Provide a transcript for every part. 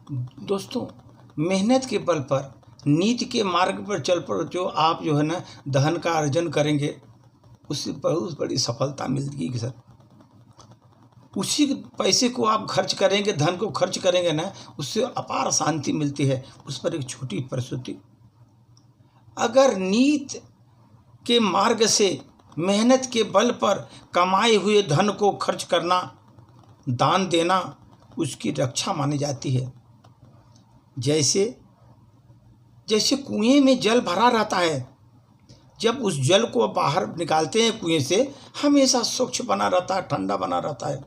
दोस्तों, मेहनत के बल पर, नीति के मार्ग पर चल पर जो आप जो है ना धन का अर्जन करेंगे, उससे बहुत बड़ी सफलता मिलती है सर। उसी पैसे को आप खर्च करेंगे, धन को खर्च करेंगे ना, उससे अपार शांति मिलती है। उस पर एक छोटी प्रस्तुति। अगर नीति के मार्ग से मेहनत के बल पर कमाए हुए धन को खर्च करना, दान देना, उसकी रक्षा मानी जाती है। जैसे कुएं में जल भरा रहता है, जब उस जल को बाहर निकालते हैं कुएं से, हमेशा स्वच्छ बना रहता है, ठंडा बना रहता है।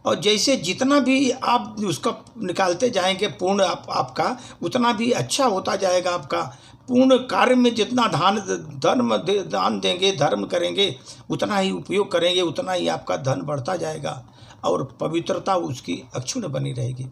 और जैसे जितना भी आप उसका निकालते जाएंगे पूर्ण आपका, उतना भी अच्छा होता जाएगा। आपका पूर्ण कार्य में जितना दान देंगे, धर्म करेंगे, उतना ही उपयोग करेंगे, उतना ही आपका धन बढ़ता जाएगा और पवित्रता उसकी अक्षुण्ण बनी रहेगी।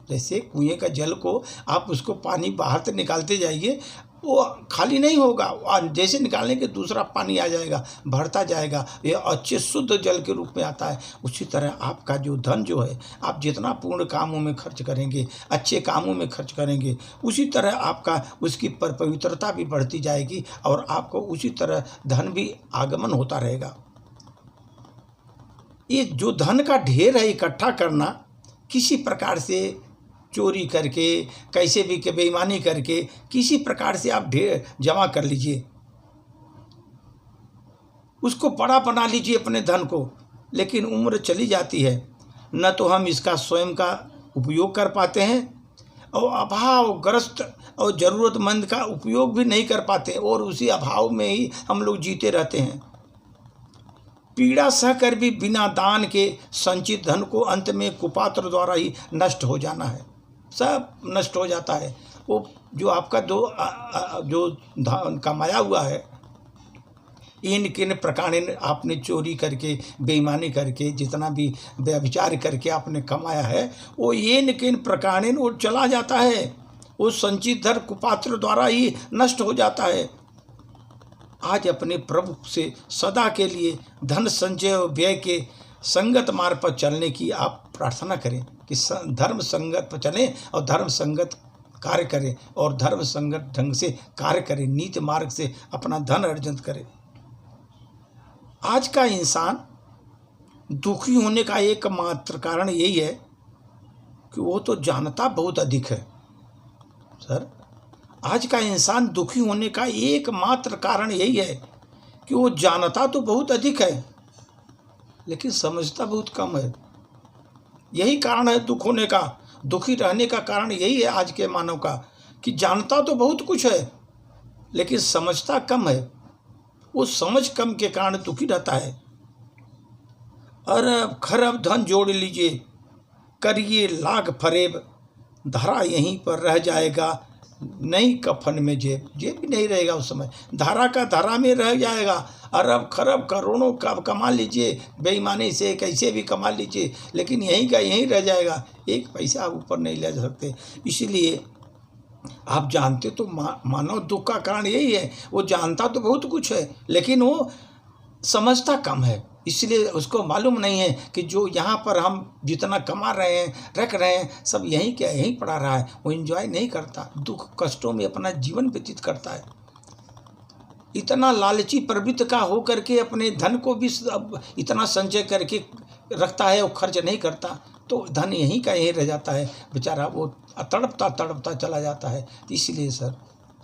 जैसे कुएं का जल को आप उसको पानी बाहर से निकालते जाइए, वो खाली नहीं होगा, जैसे निकालने के दूसरा पानी आ जाएगा, बढ़ता जाएगा, ये अच्छे शुद्ध जल के रूप में आता है। उसी तरह आपका जो धन जो है, आप जितना पूर्ण कामों में खर्च करेंगे, अच्छे कामों में खर्च करेंगे, उसी तरह आपका उसकी पवित्रता भी बढ़ती जाएगी और आपको उसी तरह धन भी आगमन होता रहेगा। ये जो धन का ढेर है इकट्ठा करना, किसी प्रकार से चोरी करके, कैसे भी के बेईमानी करके, किसी प्रकार से आप ढेर जमा कर लीजिए, उसको बड़ा बना लीजिए अपने धन को। लेकिन उम्र चली जाती है, न तो हम इसका स्वयं का उपयोग कर पाते हैं और अभावग्रस्त और ज़रूरतमंद का उपयोग भी नहीं कर पाते, और उसी अभाव में ही हम लोग जीते रहते हैं। पीड़ा सहकर भी बिना दान के संचित धन को अंत में कुपात्र द्वारा ही नष्ट हो जाना है, सब नष्ट हो जाता है। वो जो आपका जो कमाया हुआ है, इन किन प्रकार आपने चोरी करके, बेईमानी करके, जितना भी व्यभिचार करके आपने कमाया है, वो इन किन प्रकार वो चला जाता है, वो संचित धन कुपात्र द्वारा ही नष्ट हो जाता है। आज अपने प्रभु से सदा के लिए धन संचय और व्यय के संगत मार्ग पर चलने की आप प्रार्थना करें कि धर्म संगत पर चलें और धर्म संगत कार्य करें और धर्म संगत ढंग से कार्य करें, नीति मार्ग से अपना धन अर्जन करें। आज का इंसान दुखी होने का एकमात्र कारण यही है कि वो तो जानता बहुत अधिक है। सर, आज का इंसान दुखी होने का एकमात्र कारण यही है कि वो जानता तो बहुत अधिक है, लेकिन समझता बहुत कम है। यही कारण है दुख होने का, दुखी रहने का कारण यही है आज के मानव का, कि जानता तो बहुत कुछ है लेकिन समझता कम है। वो समझ कम के कारण दुखी रहता है। अरब खरब धन जोड़ लीजिए, करिए लाख फरेब, धरा यहीं पर रह जाएगा, नहीं कफन में जेब भी नहीं रहेगा उस समय, धारा का धारा में रह जाएगा। अरब खरब करोड़ों का कमा लीजिए, बेईमानी से कैसे भी कमा लीजिए, लेकिन यहीं का यहीं रह जाएगा, एक पैसा आप ऊपर नहीं ले सकते। इसलिए आप जानते तो मानव दुख का कारण यही है, वो जानता तो बहुत कुछ है लेकिन वो समझता कम है। इसलिए उसको मालूम नहीं है कि जो यहाँ पर हम जितना कमा रहे हैं, रख रहे हैं, सब यहीं क्या यहीं पड़ा रहा है। वो एंजॉय नहीं करता, दुख कष्टों में अपना जीवन व्यतीत करता है। इतना लालची प्रवृत्ति का हो करके अपने धन को भी इतना संचय करके रखता है और खर्च नहीं करता, तो धन यहीं का यहीं रह जाता है, बेचारा वो तड़पता चला जाता है। इसलिए सर,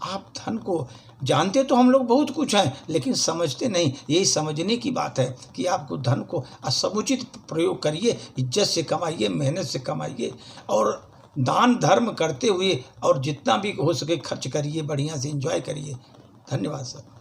आप धन को जानते तो हम लोग बहुत कुछ हैं लेकिन समझते नहीं। यही समझने की बात है कि आपको धन को समुचित प्रयोग करिए, इज्जत से कमाइए, मेहनत से कमाइए और दान धर्म करते हुए और जितना भी हो सके खर्च करिए, बढ़िया से एंजॉय करिए। धन्यवाद सर।